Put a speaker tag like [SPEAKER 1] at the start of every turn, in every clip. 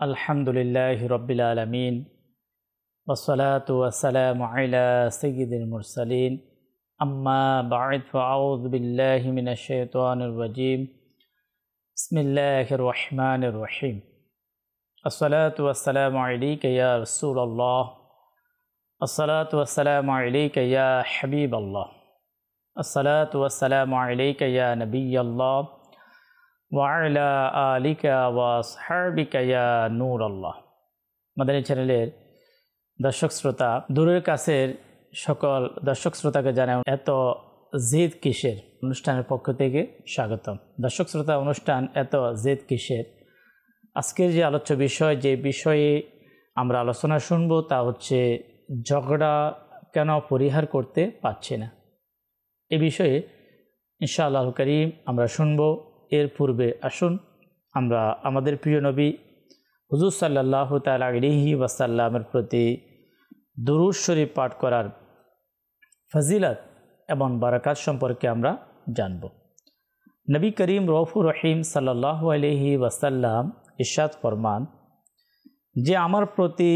[SPEAKER 1] আলহামদুলিল্লাহি রাব্বিল আলামিন ওয়াসসালাতু ওয়াসসালামু আলা সাইয়্যিদিল মুরসালিন আম্মা বা'দ ফাআউযু বিল্লাহি মিনাশ শাইতানির রাজীম বিসমিল্লাহির রহমানির রহিম আসসালাতু ওয়াসসালামু আলাইকা ইয়া রাসূলুল্লাহ আসসালাতু ওয়াসসালামু আলাইকা ইয়া হাবিবাল্লাহ আসসালাতু ওয়াসসালামু আলাইকা ইয়া নবিয়াল্লাহ ওয়া'আলা আলিকা ওয়া আসহাবিকা ইয়া নূরাল্লাহ। মাদানী চ্যানেলের দর্শক শ্রোতা, দূরের কাছের সকল দর্শক শ্রোতাকে জানাই এত জিদ কিসের অনুষ্ঠানের পক্ষ থেকে স্বাগতম। দর্শক শ্রোতা, অনুষ্ঠান এত জিদ কিসের আজকের যে আলোচ্য বিষয়, যে বিষয়ে আমরা আলোচনা শুনবো তা হচ্ছে ঝগড়া কেন পরিহার করতে পারছি না। এ বিষয়ে ইনশাআল্লাহ কারীম আমরা শুনবো। এর পূর্বে আসুন আমরা আমাদের প্রিয় নবী হুজুর সাল্লাল্লাহু তাআলা আলাইহি ওয়াসাল্লামের প্রতি দুরূদ শরীফ পাঠ করার ফজিলত এবং বারাকাত সম্পর্কে আমরা জানব। নবী করিম রউফুর রহিম সাল্লাল্লাহু আলাইহি ওয়াসাল্লাম ইরশাদ ফরমান যে আমার প্রতি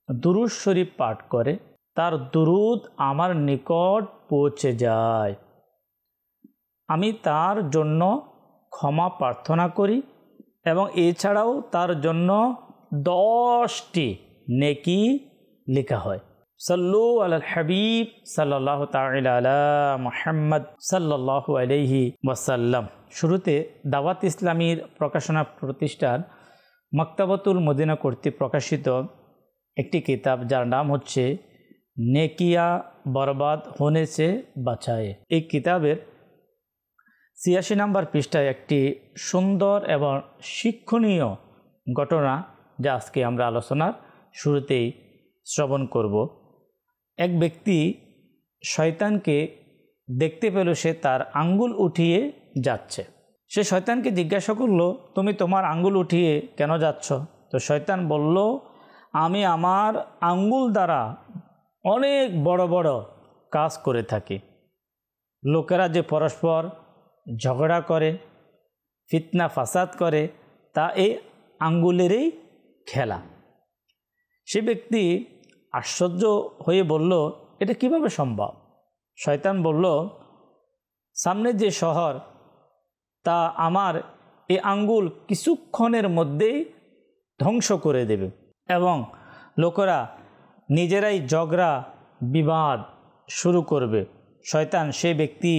[SPEAKER 1] দুরূদ শরীফ পাঠ করে তার দুরূদ আমার নিকট পৌঁছে যায়, আমি তার জন্য ক্ষমা প্রার্থনা করি এবং এছাড়াও তার জন্য 10টি নেকি লেখা হয়। সাল্লু আলাল হাবিব সাল্লাল্লাহু তাআলা আলা মুহাম্মদ সাল্লাল্লাহু আলাইহি ওয়াসাল্লাম। শুরুতে দাওয়াত ইসলামীর প্রকাশনা প্রতিষ্ঠান মাকতাবাতুল মদিনা কর্তৃক প্রকাশিত একটি কিতাব যার নাম হচ্ছে নেকিয়া বরবাদ হোনে সে বাঁচায়ে। এই কিতাবের ৮৬ নম্বর পৃষ্ঠায় একটি সুন্দর এবং শিক্ষণীয় ঘটনা যা আজকে আমরা আলোচনার শুরুতেই শ্রবণ করব। এক ব্যক্তি শয়তানকে দেখতে পেল, সে তার আঙ্গুল উঠিয়ে যাচ্ছে। সে শয়তানকে জিজ্ঞাসা করলো, তুমি তোমার আঙ্গুল উঠিয়ে কেন যাচ্ছ? তো শয়তান বলল, আমি আমার আঙ্গুল দ্বারা অনেক বড় বড় কাজ করে থাকি। লোকেরা যে পরস্পর ঝগড়া করে, ফিতনা ফাসাদ করে, তা এই আঙ্গুলেরই খেলা। সে ব্যক্তি আশ্চর্য হয়ে বলল, এটা কিভাবে সম্ভব? শয়তান বলল, সামনে যে শহর তা আমার এই আঙ্গুল কিছুক্ষণের মধ্যেই ধ্বংস করে দেবে এবং লোকেরা নিজেরাই ঝগড়া বিবাদ শুরু করবে। শয়তান সে ব্যক্তি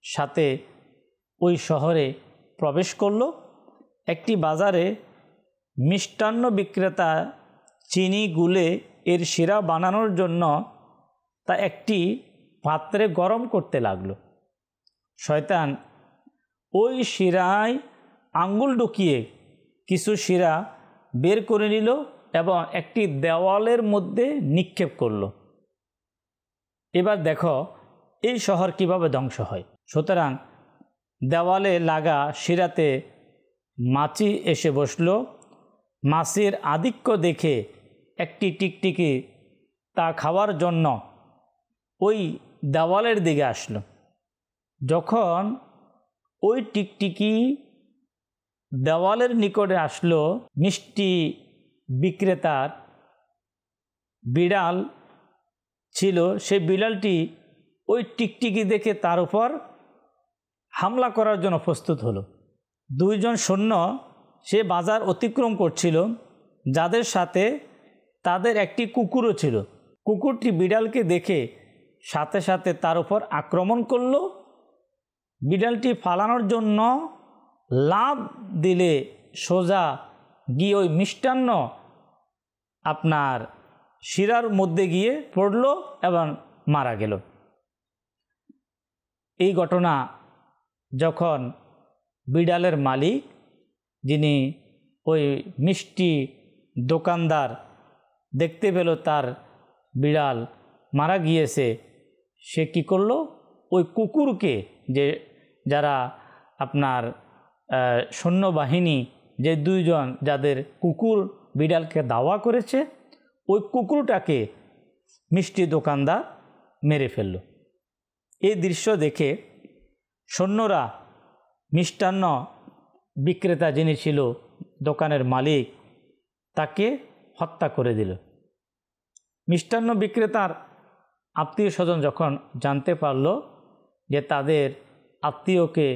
[SPEAKER 1] সাথে ওই শহরে প্রবেশ করল। একটি বাজারে মিষ্টান্ন বিক্রেতা চিনি গুলে এর শিরা বানানোর জন্য তা একটি পাত্রে গরম করতে লাগলো। শয়তান ওই শিরায় আঙ্গুল ঢুকিয়ে কিছু শিরা বের করে নিল এবং একটি দেওয়ালের মধ্যে নিক্ষেপ করলো। এবার দেখো এই শহর কিভাবে ধ্বংস হয়। সুতরাং দেওয়ালে লাগা শিরাতে মাছি এসে বসল। মাছির আধিক্য দেখে একটি টিকটিকি তা খাওয়ার জন্য ওই দেওয়ালের দিকে আসলো। যখন ওই টিকটিকি দেওয়ালের নিকটে আসলো, মিষ্টি বিক্রেতার বিড়াল ছিল, সেই বিড়ালটি ওই টিকটিকি দেখে তার উপর হামলা করার জন্য প্রস্তুত হলো। দুইজন সৈন্য সে বাজার অতিক্রম করছিল, যাদের সাথে তাদের একটি কুকুরও ছিল। কুকুরটি বিড়ালকে দেখে সাথে সাথে তার উপর আক্রমণ করলো। বিড়ালটি পালানোর জন্য লাফ দিলে সোজা গিয়ে ওই মিষ্টান্ন আপনার শিরার মধ্যে গিয়ে পড়ল এবং মারা গেল। এই ঘটনা যখন বিড়ালের মালিক, যিনি ওই মিষ্টি দোকানদার, দেখতে পেল তার বিড়াল মারা গিয়েছে, সে কি করলো, ওই কুকুরকে, যে যারা আপনার সৈন্যবাহিনী, যে দুইজন যাদের কুকুর বিড়ালকে ধাওয়া করেছে, ওই কুকুরটাকে মিষ্টি দোকানদার মেরে ফেলল। এই দৃশ্য দেখে সৈন্যরা মিষ্টান্ন বিক্রেতা যিনি ছিল দোকানের মালিক তাকে হত্যা করে দিল। মিষ্টান্ন বিক্রেতার আত্মীয় স্বজন যখন জানতে পারল যে তাদের আত্মীয়কে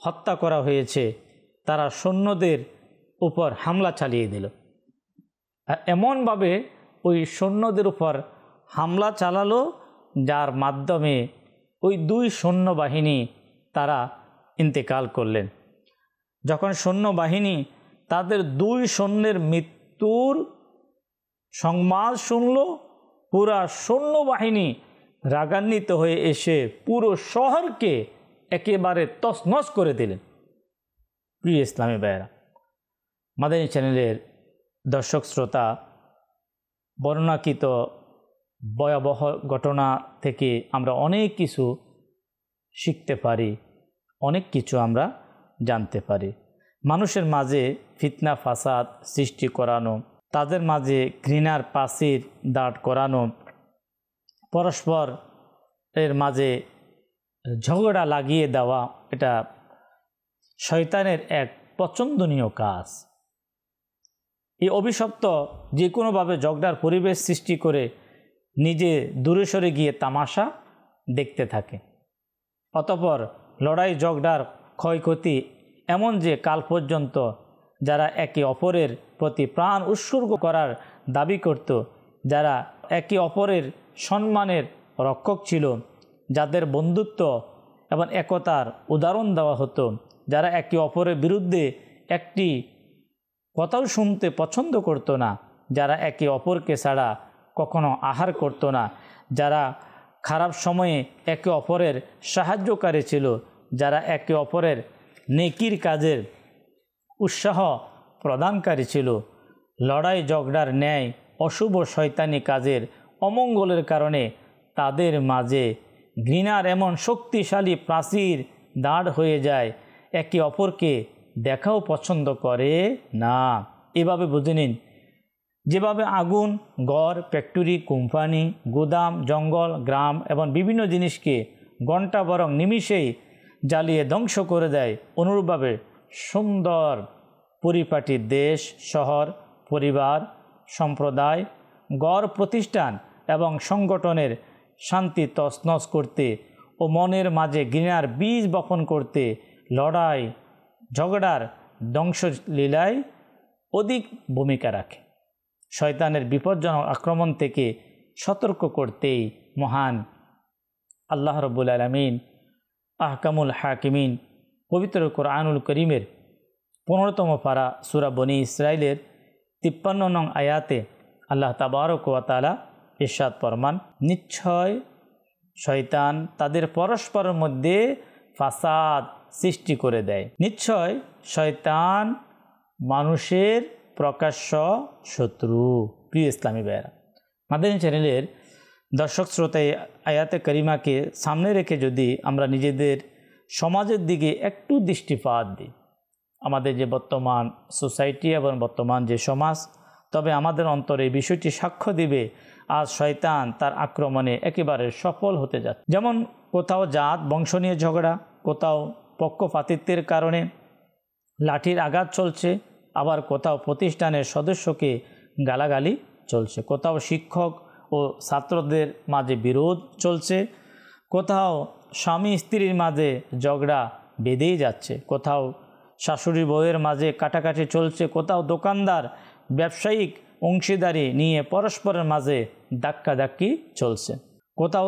[SPEAKER 1] হত্যা করা হয়েছে, তারা সৈন্যদের উপর হামলা চালিয়ে দিল। আর এমনভাবে ওই সৈন্যদের উপর হামলা চালালো যার মাধ্যমে ওই 2 সৈন্যবাহিনী তারা ইন্তেকাল করলেন। যখন সৈন্যবাহিনী তাদের 2 সৈন্যের মৃত্যুর সংবাদ শুনল, পুরা সৈন্যবাহিনী রাগান্বিত হয়ে এসে পুরো শহরকে একেবারে তছনছ করে দিলেন। প্রিয় ইসলামী ভাইয়েরা, মাদানী চ্যানেলের দর্শক শ্রোতা, বর্ণনাকৃত ভয়াবহ ঘটনা থেকে আমরা অনেক কিছু শিখতে পারি, অনেক কিছু আমরা জানতে পারি। মানুষের মাঝে ফিতনা ফাসাদ সৃষ্টি করানো, তাদের মাঝে ঘৃণার প্রাচীর দাঁড় করানো, পরস্পর এর মাঝে ঝগড়া লাগিয়ে দেওয়া, এটা শয়তানের এক পছন্দনীয় কাজ। এই অভিশপ্ত যে কোনোভাবে ঝগড়ার পরিবেশ সৃষ্টি করে নিজে দূরে সরে গিয়ে তামাশা দেখতে থাকে। অতঃপর লড়াই ঝগড়ার ক্ষয়ক্ষতি এমন যে কাল পর্যন্ত যারা একে অপরের প্রতি প্রাণ উৎসর্গ করার দাবি করত, যারা একে অপরের সম্মানের রক্ষক ছিল, যাদের বন্ধুত্ব এবং একতার উদাহরণ দেওয়া হতো, যারা একে অপরের বিরুদ্ধে একটি কথাও শুনতে পছন্দ করতো না, যারা একে অপরকে ছাড়া কখনো আহার করত না, যারা খারাপ সময়ে একে অপরের সাহায্যকারী ছিল, যারা একে অপরের নেকির কাজের উৎসাহ প্রদানকারী ছিল, লড়াই ঝগড়ার ন্যায় অশুভ শয়তানি কাজের অমঙ্গলের কারণে তাদের মাঝে ঘৃণার এমন শক্তিশালী প্রাচীর দাঁড় হয়ে যায়, একে অপরকে দেখাও পছন্দ করে না। এভাবে বুঝে নিন, যেভাবে আগুন ঘর, ফ্যাক্টরি, কোম্পানি, গুদাম, জঙ্গল, গ্রাম এবং বিভিন্ন জিনিসকে ঘণ্টা বরং নিমিষেই জ্বালিয়ে ধ্বংস করে দেয়, অনুরূপভাবে সুন্দর পরিপাটি দেশ, শহর, পরিবার, সম্প্রদায়, গড় প্রতিষ্ঠান এবং সংগঠনের শান্তি তছনছ করতে ও মনের মাঝে ঘৃণার বীজ বপন করতে লড়াই ঝগড়ার ধ্বংসলীলায় অধিক ভূমিকা রাখে। শয়তানের বিপজ্জনক আক্রমণ থেকে সতর্ক করতেই মহান আল্লাহ রাব্বুল আলামিন আহকামুল হাকিমিন পবিত্র কোরআনুল করিমের 15তম পারা সূরা বনী ইসরাইলের 53 নং আয়াতে আল্লাহ তাবারক ওয়া তাআলা ইরশাদ ফরমান, নিশ্চয় শয়তান তাদের পরস্পরের মধ্যে ফাসাদ সৃষ্টি করে দেয়। নিশ্চয় শয়তান মানুষের প্রকাশ্য শত্রু। প্রিয় ইসলামী ভাইয়েরা, মাদানী চ্যানেলের দর্শক শ্রোতায় আয়াতে করিমাকে সামনে রেখে যদি আমরা নিজেদের সমাজের দিকে একটু দৃষ্টিপাত দিই, আমাদের যে বর্তমান সোসাইটি এবং বর্তমান যে সমাজ, তবে আমাদের অন্তরে এই বিষয়টি সাক্ষ্য দিবে আজ শয়তান তার আক্রমণে একেবারে সফল হতে যাচ্ছে। যেমন কোথাও জাত বংশ নিয়ে ঝগড়া, কোথাও পক্ষপাতিত্বের কারণে লাঠির আঘাত চলছে, আবার কোথাও প্রতিষ্ঠানের সদস্যকে গালাগালি চলছে, কোথাও শিক্ষক ও ছাত্রদের মাঝে বিরোধ চলছে, কোথাও স্বামী স্ত্রীর মাঝে ঝগড়া বেঁধেই যাচ্ছে, কোথাও শাশুড়ি বউয়ের মাঝে কাটাকাটি চলছে, কোথাও দোকানদার ব্যবসায়িক অংশীদারি নিয়ে পরস্পরের মাঝে ধাক্কাধাক্কি চলছে, কোথাও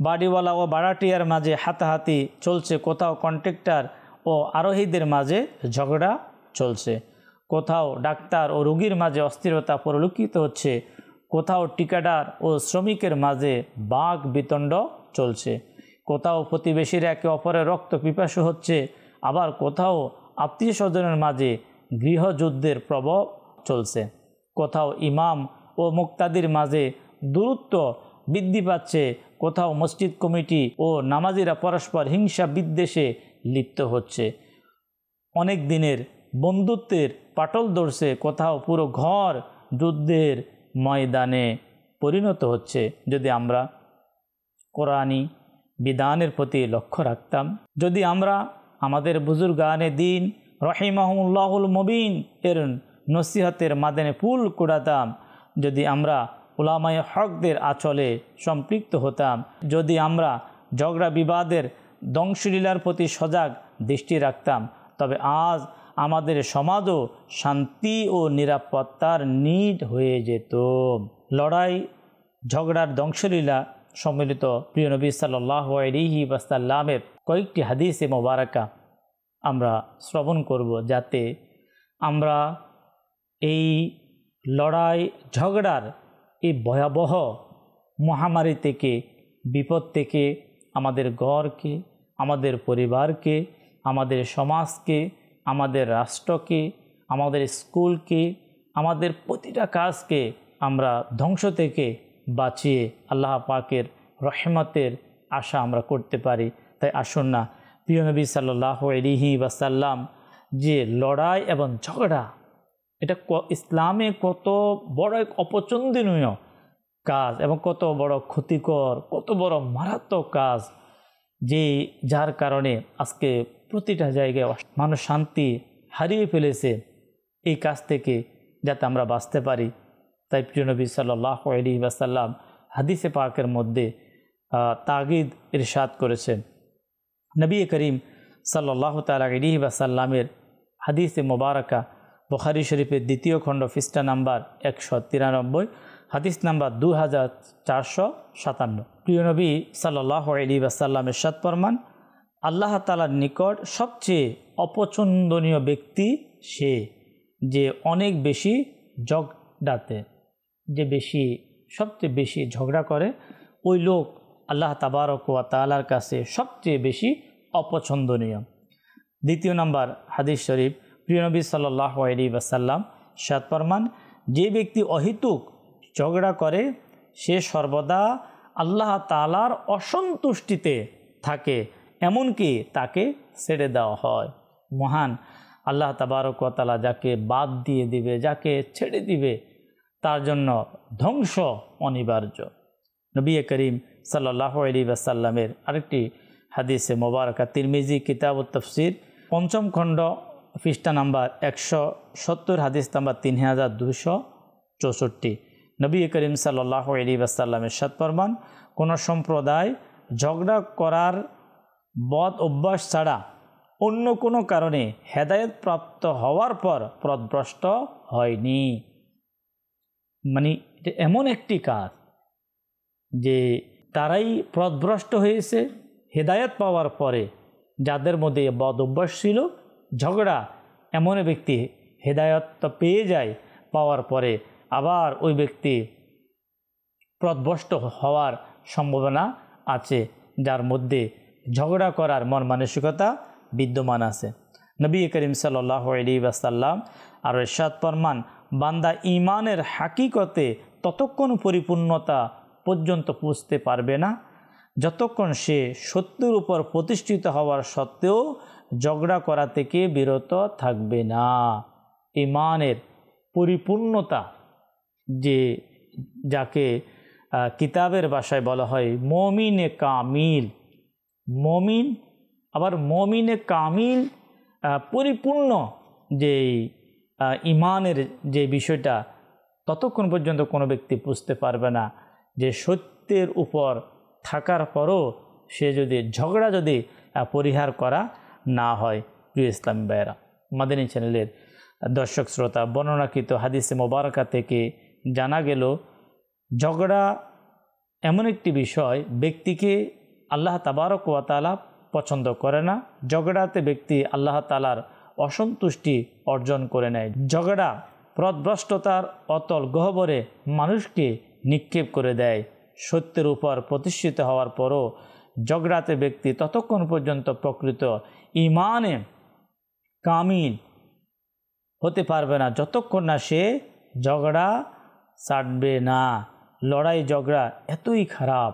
[SPEAKER 1] বাড়িওয়ালা ও ভাড়াটিয়ার মাঝে হাতাহাতি চলছে, কোথাও কন্ট্রাক্টর ও আরোহীদের মাঝে ঝগড়া চলছে, কোথাও ডাক্তার ও রোগীর মাঝে অস্থিরতা পরিলক্ষিত হচ্ছে, কোথাও ঠিকাদার ও শ্রমিকের মাঝে বাক বিতণ্ড চলছে, কোথাও প্রতিবেশীরা একে অপরের রক্ত পিপাসু হচ্ছে, আবার কোথাও আত্মীয় স্বজনের মাঝে গৃহযুদ্ধের প্রভাব চলছে, কোথাও ইমাম ও মুক্তাদির মাঝে দূরত্ব বৃদ্ধি পাচ্ছে, কোথাও মসজিদ কমিটি ও নামাজিরা পরস্পর হিংসা বিদ্বেষে লিপ্ত হচ্ছে, অনেক দিনের বন্ধুত্বের পাটল ধরছে, কোথাও পুরো ঘর যুদ্ধের ময়দানে পরিণত হচ্ছে। যদি আমরা কোরআনী বিধানের প্রতি লক্ষ্য রাখতাম, যদি আমরা আমাদের বুজুর্গানে দিন রহিমাহুল্লাহুল মুবিন এর নসিহতের মাদানে ফুল কুড়াতাম, যদি আমরা উলামায়ে হকদের আঁচলে সম্পৃক্ত হতাম, যদি আমরা ঝগড়া বিবাদের ধ্বংসলীলার প্রতি সজাগ দৃষ্টি রাখতাম, তবে আজ আমাদের সমাজও শান্তি ও নিরাপত্তার নিট হয়ে যেত। লড়াই ঝগড়ার ধ্বংসলীলা সম্মিলিত প্রিয় নবী সাল্লাল্লাহু আলাইহি ওয়াসাল্লামের কয়েকটি হাদিসে মোবারকা আমরা শ্রবণ করব, যাতে আমরা এই লড়াই ঝগড়ার এই ভয়াবহ মহামারী থেকে, বিপদ থেকে আমাদের ঘরকে, আমাদের পরিবারকে, আমাদের সমাজকে, আমাদের রাষ্ট্রকে, আমাদের স্কুলকে, আমাদের প্রতিটা কাজকে আমরা ধ্বংস থেকে বাঁচিয়ে আল্লাহ পাকের রহমতের আশা আমরা করতে পারি। তাই আসুন না, প্রিয় নবী সাল্লাল্লাহু আলাইহি ওয়াসাল্লাম যে লড়াই এবং ঝগড়া, এটা ইসলামে কত বড় এক অপছন্দনীয় কাজ এবং কত বড় ক্ষতিকর, কত বড় মারাত্মক কাজ, যে যার কারণে আজকে প্রতিটা জায়গায় মানুষ শান্তি হারিয়ে ফেলেছে। এই কাজ থেকে যাতে আমরা বাঁচতে পারি, তাই প্রিয় নবী সাল্লাল্লাহু আলাইহি ওয়াসাল্লাম হাদিসে পাকের মধ্যে তাগিদ ইরশাদ করেছেন। নবী করিম সাল্লাল্লাহু তাআলা আলাইহি ওয়াসাল্লামের হাদিসে মোবারকা বুখারী শরীফের 2য় খণ্ড পৃষ্ঠা নাম্বার 193, হাদিস নাম্বার 2457। প্রিয় নবী সাল্লাল্লাহু আলাইহি ওয়াসাল্লাম ইরশাদ ফরমান, আল্লাহ তাআলার নিকট সবচেয়ে অপছন্দনীয় ব্যক্তি সে যে অনেক বেশি ঝগড়াতে, যে সবচেয়ে বেশি ঝগড়া করে, ওই লোক আল্লাহ তাবারক ওয়া তাআলার কাছে সবচেয়ে বেশি অপছন্দনীয়। 2 নম্বর হাদিস শরীফ, প্রিয় নবী সাল্লাল্লাহু আলাইহি ওয়াসাল্লাম ইরশাদ ফরমান, যে ব্যক্তি অহেতুক ঝগড়া করে সে সর্বদা আল্লাহ তাআলার অসন্তুষ্টিতে থাকে, এমনকি তাকে ছেড়ে দেওয়া হয়। মহান আল্লাহ তাবারক ওয়া তাআলা যাকে বাদ দিয়ে দিবে, যাকে ছেড়ে দিবে, তার জন্য ধ্বংস অনিবার্য। নবী করিম সাল্লাল্লাহু আলাইহি ওয়াসাল্লামের আরেকটি হাদিসে মোবারকা তিরমিজি কিতাবুত তাফসির 5ম খণ্ড পৃষ্ঠা নাম্বার 170, হাদিস নাম্বার 3264। নবী করিম সাল্লাল্লাহু আলাইহি ওয়াসাল্লামের ইরশাদ ফরমান, কোন সম্প্রদায় ঝগড়া করার বদ অভ্যাস ছাড়া অন্য কোনো কারণে হেদায়েত প্রাপ্ত হওয়ার পর পথভ্রষ্ট হয়নি। মানে এটা এমন একটি কাজ যে তারাই পথভ্রষ্ট হয়েছে হেদায়েত পাওয়ার পরে। যাদের মধ্যে বদ অভ্যাস ছিল ঝগড়া, এমন ব্যক্তি হেদায়েত তো পেয়ে যায়, পাওয়ার পরে আবার ওই ব্যক্তি পথভ্রষ্ট হওয়ার সম্ভাবনা আছে, যার মধ্যে ঝগড়া করার মন মানসিকতা বিদ্যমান আছে। নবী করিম সাল্লাল্লাহু আলাইহি ওয়াসাল্লাম আর ইরশাদ ফরমান, বান্দা ঈমানের হাকিকতে ততক্ষণ পরিপূর্ণতা পর্যন্ত পৌঁছতে পারবে না যতক্ষণ সে সত্যের উপর প্রতিষ্ঠিত হওয়ার সত্ত্বেও ঝগড়া করা থেকে বিরত থাকবে না। ঈমানের পরিপূর্ণতা, যে যাকে কিতাবের ভাষায় বলা হয় মুমিনে কামিল, মুমিন আবার মুমিনে কামিল, পরিপূর্ণ যে ঈমানের যে বিষয়টা, ততক্ষণ পর্যন্ত কোনো ব্যক্তি বুঝতে পারবে না যে সত্যের উপর থাকার পরও সে যদি ঝগড়া পরিহার করা না হয়। প্রিয় ইসলামী ভাইয়েরা, মাদানী চ্যানেলের দর্শক শ্রোতা, বর্ণনাকৃত হাদিসে মোবারকা থেকে জানা গেল ঝগড়া এমন একটি বিষয় ব্যক্তিকে আল্লাহ তাবারক ওয়া তাআলা পছন্দ করে না। ঝগড়াতে ব্যক্তি আল্লাহ তাআলার অসন্তুষ্টি অর্জন করে নেয়। ঝগড়া পথভ্রষ্টতার অতল গহ্বরে মানুষকে নিক্ষেপ করে দেয়। সত্যের উপর প্রতিষ্ঠিত হওয়ার পরও ঝগড়াতে ব্যক্তি ততক্ষণ পর্যন্ত প্রকৃত ঈমানে কামিল হতে পারবে না যতক্ষণ না সে ঝগড়া ছাড়বে না। লড়াই ঝগড়া এতই খারাপ,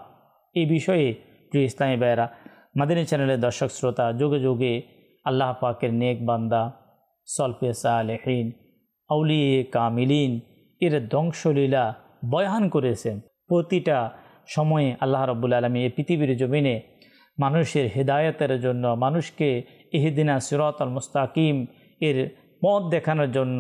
[SPEAKER 1] এই বিষয়ে প্রিয় ইসলামী ভাইয়েরা, মাদানী চ্যানেলের দর্শক শ্রোতা, যুগে যুগে আল্লাহ পাকের নেক বান্দা, সলফে সালেহিন, আউলিয়ে কামিলিন এর ধ্বংসলীলা বয়ান করেছেন। প্রতিটা সময়ে আল্লাহ রাব্বুল আলামিন এই পৃথিবীর জমিনে মানুষের হেদায়েতের জন্য, মানুষকে ইহদিনা সিরাতাল মুস্তাকিম এর পথ দেখানোর জন্য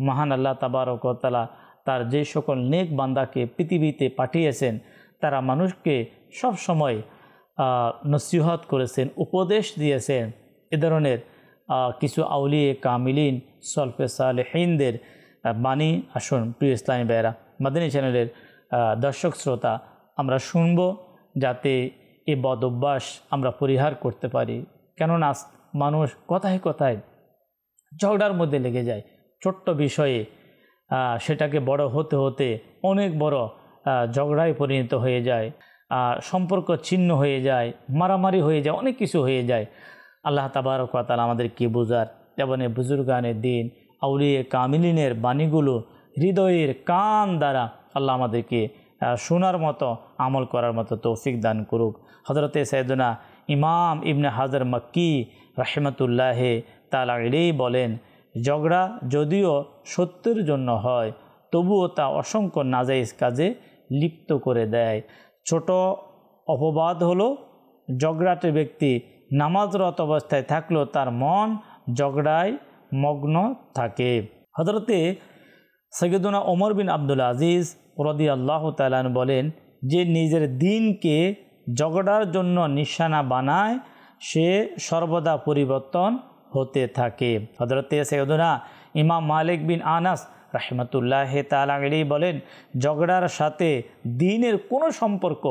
[SPEAKER 1] মহান আল্লাহ তাবারক ওয়া তাআলা তার যে সকল নেক বান্দাকে পৃথিবীতে পাঠিয়েছেন তারা মানুষকে সব সময় নসিহত করেছেন, উপদেশ দিয়েছেন। এ ধরনের কিছু আউলিয়ে কামিলিন সলফে সালেহিনদের বাণী আসুন প্রিয় ইসলামী ভাইয়েরা, মাদানী চ্যানেলের দর্শক শ্রোতা, আমরা শুনব যাতে এই বদ অভ্যাস আমরা পরিহার করতে পারি। কেননা মানুষ কথায় কথায় ঝগড়ার মধ্যে লেগে যায়, ছোট্ট বিষয়ে সেটাকে বড় হতে হতে অনেক বড় ঝগড়ায় পরিণত হয়ে যায়, সম্পর্ক ছিন্ন হয়ে যায়, মারামারি হয়ে যায়, অনেক কিছু হয়ে যায়। আল্লাহ তাবারক ওয়া তাআলা আমাদেরকে বোঝার এবং বুজুর্গানের দিন আউলিয়ে কামিলিনের বাণীগুলো হৃদয়ের কান দ্বারা আল্লাহ আমাদেরকে শোনার মতো, আমল করার মতো তৌফিক দান করুক। হযরতে সাইয়েদনা ইমাম ইবনে হাজার মক্কি রাহিমাতুল্লাহি তাআলা আলাইহি বলেন, ঝগড়া যদিও সত্যের জন্য হয় তবুও তা অসংখ্য নাজায়েজ কাজে লিপ্ত করে দেয়। ছোট অপবাদ হলো ঝগড়াটে ব্যক্তি নামাজরত অবস্থায় থাকলেও তার মন ঝগড়ায় মগ্ন থাকে। হযরতে সৈয়দনা ওমর বিন আব্দুল আজিজ রাদিয়াল্লাহু তাআলা আনহু বলেন, যে নিজের দিনকে ঝগড়ার জন্য নিশানা বানায় সে সর্বদা পরিবর্তন হতে থাকে। হযরতে সৈয়দনা ইমাম মালিক বিন আনাস রাহিমাতুল্লাহি তাআলা আলাইহি বলেন, ঝগড়ার সাথে দ্বীনের কোনো সম্পর্ক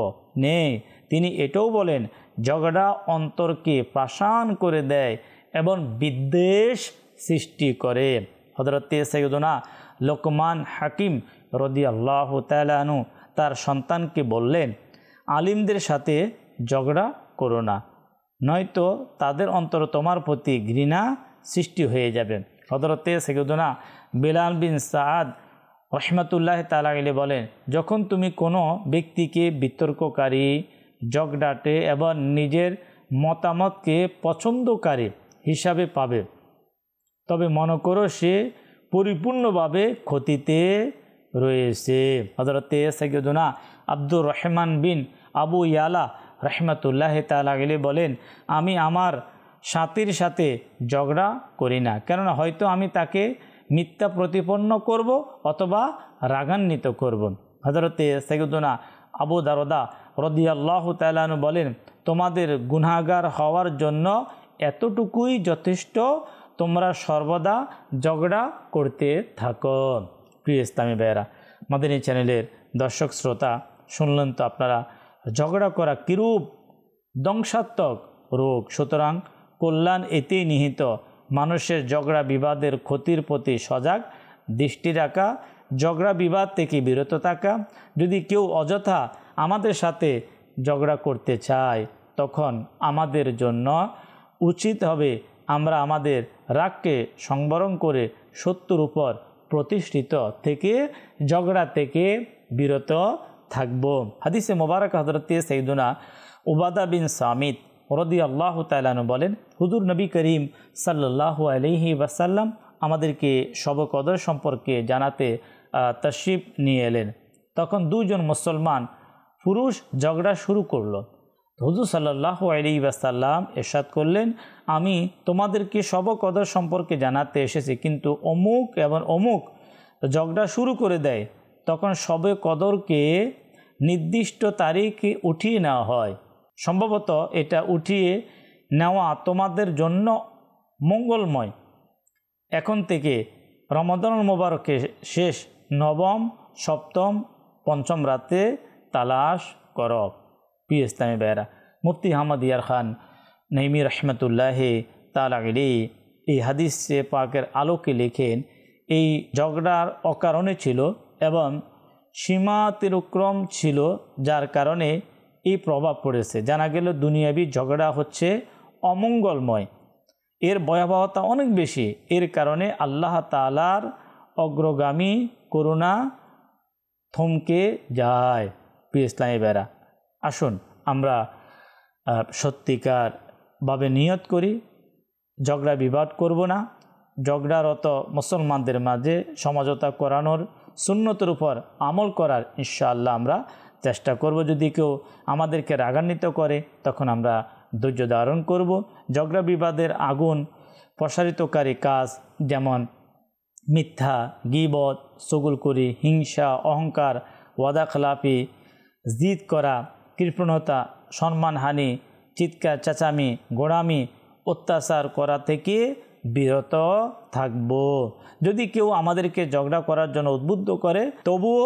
[SPEAKER 1] নেই। তিনি এটাও বলেন, ঝগড়া অন্তরকে পাষাণ করে দেয় এবং বিদ্বেষ সৃষ্টি করে। হযরতে সৈয়দনা লোকমান হাকিম রাদিয়াল্লাহু তাআলা আনহু তার সন্তানকে বললেন, আলিমদের সাথে ঝগড়া করো না, নয়তো তাদের অন্তর তোমার প্রতি ঘৃণা সৃষ্টি হয়ে যাবে। হযরতে সৈয়দনা বিলাল বিন সাআদ রাহমাতুল্লাহি তাআলা আলাইহি বলেন, যখন তুমি কোনো ব্যক্তিকে বিতর্ককারী, ঝগড়াটে এবং নিজের মতামতকে পছন্দকারী হিসাবে পাবে, তবে মনে করো সে পরিপূর্ণভাবে ক্ষতিতে রয়েছে। হযরতে সৈয়দনা আব্দুর রহমান বিন আবু ইয়ালা রাহমাতুল্লাহি তাআলা আলাইহি বলেন, আমি আমার সাথীর সাথে ঝগড়া করি না, কেননা হয়তো আমি তাকে মিথ্যা প্রতিপন্ন করব অথবা রাগান্বিত করব। হযরতে সৈয়দনা আবু দারদা রাদিয়াল্লাহু তাআলা আনহু বলেন, তোমাদের গুনাহগার হওয়ার জন্য এতটুকুই যথেষ্ট, তোমরা সর্বদা ঝগড়া করতে থাকো। প্রিয় ইসলামী ভাইয়েরা, মাদানী চ্যানেলের দর্শক শ্রোতা, শুনলেন তো আপনারা ঝগড়া করা কিরূপ ধ্বংসাত্মক রোগ। সুতরাং কল্যাণ এতেই নিহিত, মানুষের ঝগড়া বিবাদের ক্ষতির প্রতি সজাগ দৃষ্টি রাখা, ঝগড়া বিবাদ থেকে বিরত থাকা। যদি কেউ অযথা আমাদের সাথে ঝগড়া করতে চায়, তখন আমাদের জন্য উচিত হবে আমরা আমাদের রাগকে সংবরণ করে সত্যের উপর প্রতিষ্ঠিত থেকে ঝগড়া থেকে বিরত থাকব। হাদিসে মোবারক হযরতে সাইয়েদনা উবাদা বিন সামিত রাদিয়াল্লাহু তাআলা আনহু বলেন, হুজুর নবী করিম সাল্লাল্লাহু আলাইহি ওয়াসাল্লাম আমাদেরকে শব কদর সম্পর্কে জানাতে তাশরিফ নিয়ে এলেন। তখন দুজন মুসলমান পুরুষ ঝগড়া শুরু করলো। হুজুর সাল্লাল্লাহু আলাইহি ওয়াসাল্লাম ইরশাদ করলেন, আমি তোমাদেরকে শব কদর সম্পর্কে জানাতে এসেছি, কিন্তু অমুক এবং অমুক ঝগড়া শুরু করে দেয়। তখন শবে কদরকে নির্দিষ্ট তারিখে উঠিয়ে নেওয়া হয়। সম্ভবত এটা উঠিয়ে নেওয়া তোমাদের জন্য মঙ্গলময়। এখন থেকে রমাদানুল মুবারকে শেষ নবম, সপ্তম, পঞ্চম রাতে তালাশ কর। প্রিয় ইসলামী ভাইয়েরা, মুফতি আহমদ ইয়ার খান নঈমী রহমতুল্লাহি তাআলা আলাইহি এই হাদিসে পাকের আলোকে লেখেন, এই ঝগড়ার অকারণে ছিল এবং সীমাতিক্রম ছিল, যার কারণে এই প্রভাব পড়েছে। জানা গেল দুনিয়াবি ঝগড়া হচ্ছে অমঙ্গলময়, এর ভয়াবহতা অনেক বেশি। এর কারণে আল্লাহ তাআলার অগ্রগামী করুণা থমকে যায়। প্রিয় ইসলামী ভাইয়েরা, আসুন আমরা সত্যিকারভাবে নিয়ত করি, ঝগড়া বিবাদ করব না। ঝগড়ারত মুসলমানদের মাঝে সমঝোতা করানোর, সুন্নতের উপর আমল করার ইনশাআল্লাহ আমরা চেষ্টা করব। যদি কেউ আমাদেরকে রাগান্বিত করে, তখন আমরা ধৈর্য ধারণ করব। ঝগড়া বিবাদের আগুন প্রসারিতকারী কাজ যেমন মিথ্যা, গীবত, চুগলখড়ি, হিংসা, অহংকার, ওয়াদা খেলাপি, জিদ করা, কৃপণতা, সম্মানহানি, চিৎকার চেঁচামি, গোঁড়ামি, অত্যাচার করা থেকে বিরত থাকব। যদি কেউ আমাদেরকে ঝগড়া করার জন্য উদ্বুদ্ধ করে তবুও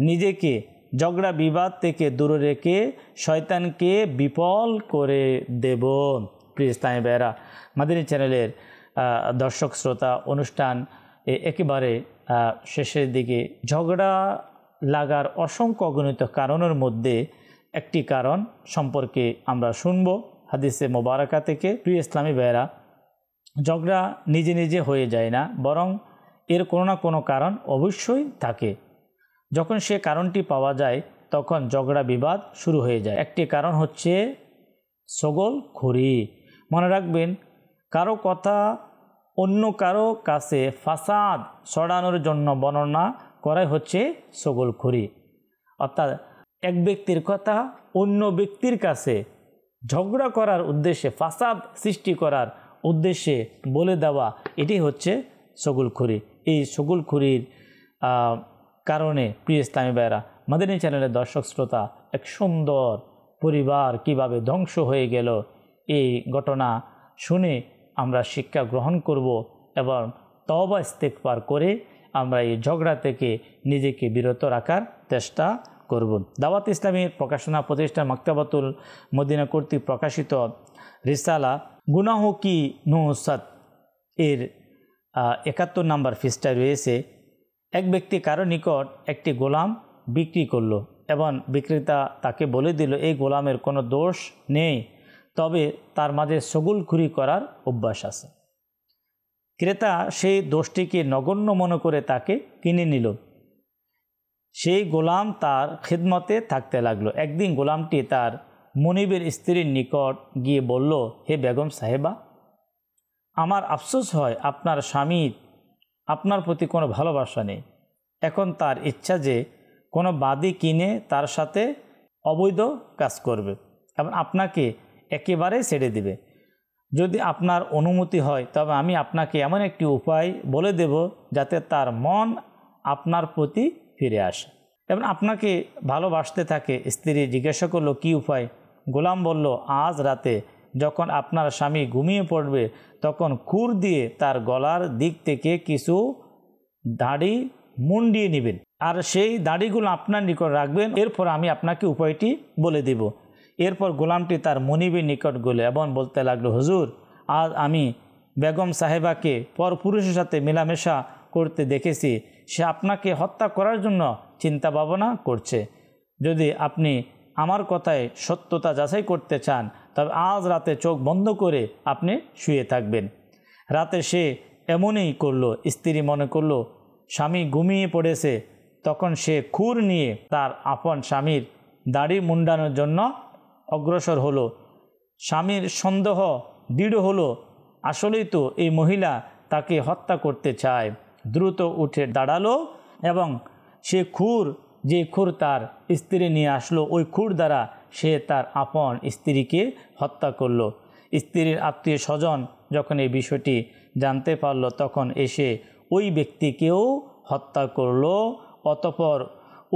[SPEAKER 1] নিজেকে ঝগড়া বিবাদ থেকে দূরে রেখে শয়তানকে বিফল করে দেব। প্রিয় ইসলামী ভাইয়েরা, মাদানী চ্যানেলের দর্শক শ্রোতা, অনুষ্ঠান একেবারে শেষের দিকে। ঝগড়া লাগার অসংখ্য অগণিত কারণের মধ্যে একটি কারণ সম্পর্কে আমরা শুনব হাদিসে মোবারকা থেকে। প্রিয় ইসলামী ভাইয়েরা, ঝগড়া নিজে নিজে হয়ে যায় না, বরং এর কোনো না কোনো কারণ অবশ্যই থাকে। যখন সে কারণটি পাওয়া যায় তখন ঝগড়া বিবাদ শুরু হয়ে যায়। একটি কারণ হচ্ছে চগলখড়ি। মনে রাখবেন, কারো কথা অন্য কারো কাছে ফাসাদ ছড়ানোর জন্য বর্ণনা করাই হচ্ছে চগলখড়ি। অর্থাৎ এক ব্যক্তির কথা অন্য ব্যক্তির কাছে ঝগড়া করার উদ্দেশ্যে, ফাসাদ সৃষ্টি করার উদ্দেশ্যে বলে দেওয়া, এটি হচ্ছে চগলখড়ি। এই চগলখড়ির কারণে প্রিয় ইসলামী ভাইয়েরা, মাদানী চ্যানেলের দর্শক শ্রোতা, এক সুন্দর পরিবার কিভাবে ধ্বংস হয়ে গেল, এই ঘটনা শুনে আমরা শিক্ষা গ্রহণ করব এবং তওবা ইস্তেগফার করে আমরা এই ঝগড়া থেকে নিজেকে বিরত রাখার চেষ্টা করব। দাওয়াত ইসলামীর প্রকাশনা প্রতিষ্ঠান মাকতাবাতুল মদিনা কর্তৃক প্রকাশিত রিসালা গুনাহ কি নুসাত এর ৭১ নম্বর পৃষ্ঠায় রয়েছে, এক ব্যক্তি কারো নিকট একটি গোলাম বিক্রি করল এবং বিক্রেতা তাকে বলে দিল এই গোলামের কোনো দোষ নেই, তবে তার মাঝে চগলখড়ি করার অভ্যাস আছে। ক্রেতা সেই দোষটিকে নগণ্য মনে করে তাকে কিনে নিল। সেই গোলাম তার খিদমতে থাকতে লাগলো। একদিন গোলামটি তার মনিবের স্ত্রীর নিকট গিয়ে বলল, হে বেগম সাহেবা, আমার আফসোস হয় আপনার স্বামীর আপনার প্রতি কোনো ভালোবাসা নেই। এখন তার ইচ্ছা যে কোনো বাদী কিনে তার সাথে অবৈধ কাজ করবে এবং আপনাকে একেবারে ছেড়ে দিবে। যদি আপনার অনুমতি হয় তবে আমি আপনাকে এমন একটি উপায় বলে দেব যাতে তার মন আপনার প্রতি ফিরে আসে এবং আপনাকে ভালোবাসতে থাকে। স্ত্রী জিজ্ঞাসা করলো, কী উপায়? গোলাম বলল, আজ রাতে যখন আপনার স্বামী ঘুমিয়ে পড়বে তখন খুর দিয়ে তার গলার দিক থেকে কিছু দাড়ি মুন্ডিয়ে নেবেন আর সেই দাড়িগুলো আপনার নিকট রাখবেন। এরপর আমি আপনাকে উপায়টি বলে দেব। এরপর গোলামটি তার মনিবের নিকট গেল এবং বলতে লাগলো, হুজুর, আজ আমি বেগম সাহেবাকে পরপুরুষের সাথে মেলামেশা করতে দেখেছি। সে আপনাকে হত্যা করার জন্য চিন্তা ভাবনা করছে। যদি আপনি আমার কথায় সত্যতা যাচাই করতে চান তবে আজ রাতে চোখ বন্ধ করে আপনি শুয়ে থাকবেন। রাতে সে এমনই করলো। স্ত্রী মনে করলো স্বামী ঘুমিয়ে পড়েছে। তখন সে খুর নিয়ে তার আপন স্বামীর দাড়ি মুন্ডানোর জন্য অগ্রসর হলো। স্বামীর সন্দেহ দৃঢ় হলো, আসলেই তো এই মহিলা তাকে হত্যা করতে চায়। দ্রুত উঠে দাঁড়ালো এবং সে যে খুর তার স্ত্রী নিয়ে আসলো, ওই খুর দ্বারা সে তার আপন স্ত্রীকে হত্যা করলো। স্ত্রীর আত্মীয় স্বজন যখন এই বিষয়টি জানতে পারল তখন এসে ওই ব্যক্তিকেও হত্যা করলো। অতঃপর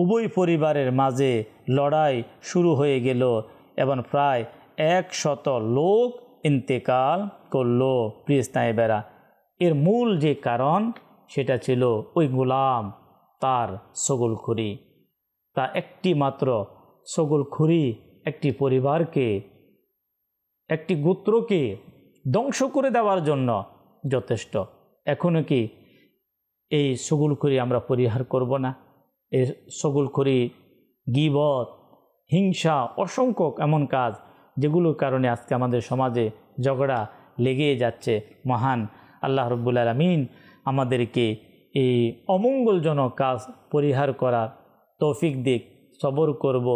[SPEAKER 1] উভয় পরিবারের মাঝে লড়াই শুরু হয়ে গেল এবং প্রায় ১০০ লোক ইন্তেকাল করলো। প্রিয় ইসলামী ভাইয়েরা, এর মূল যে কারণ সেটা ছিল ওই গোলাম তার চগলখড়ি। তা একটি মাত্র চগলখড়ি একটি পরিবারকে, একটি গোত্রকে ধ্বংস করে দেওয়ার জন্য যথেষ্ট। এখনও কি এই চগলখড়ি আমরা পরিহার করব না? এই চগলখড়ি, গীবত, হিংসা, অসংখ্য এমন কাজ যেগুলোর কারণে আজকে আমাদের সমাজে ঝগড়া লেগেই যাচ্ছে। মহান আল্লাহ রাব্বুল আলামিন আমাদেরকে এই অমঙ্গলজনক কাজ পরিহার করার তৌফিক দিক। সবর করব,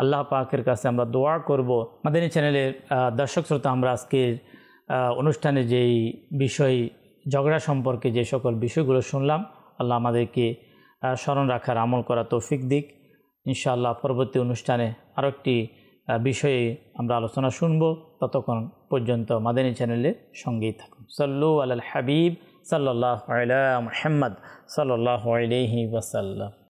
[SPEAKER 1] আল্লাহ পাকের কাছে আমরা দোয়া করব। মাদানী চ্যানেলের দর্শক শ্রোতা, আমরা আজকের অনুষ্ঠানে যেই বিষয় ঝগড়া সম্পর্কে যে সকল বিষয়গুলো শুনলাম, আল্লাহ আমাদেরকে স্মরণ রাখার, আমল করা তৌফিক দিক। ইনশাআল্লাহ পরবর্তী অনুষ্ঠানে আরও একটি বিষয়ে আমরা আলোচনা শুনব। ততক্ষণ পর্যন্ত মাদানী চ্যানেলের সঙ্গেই থাকুন। সাল্লু আলাল হাবিব সাল্লাল্লাহু আলা মুহাম্মদ সাল্লাল্লাহু আলাইহি ওয়াসাল্লাম।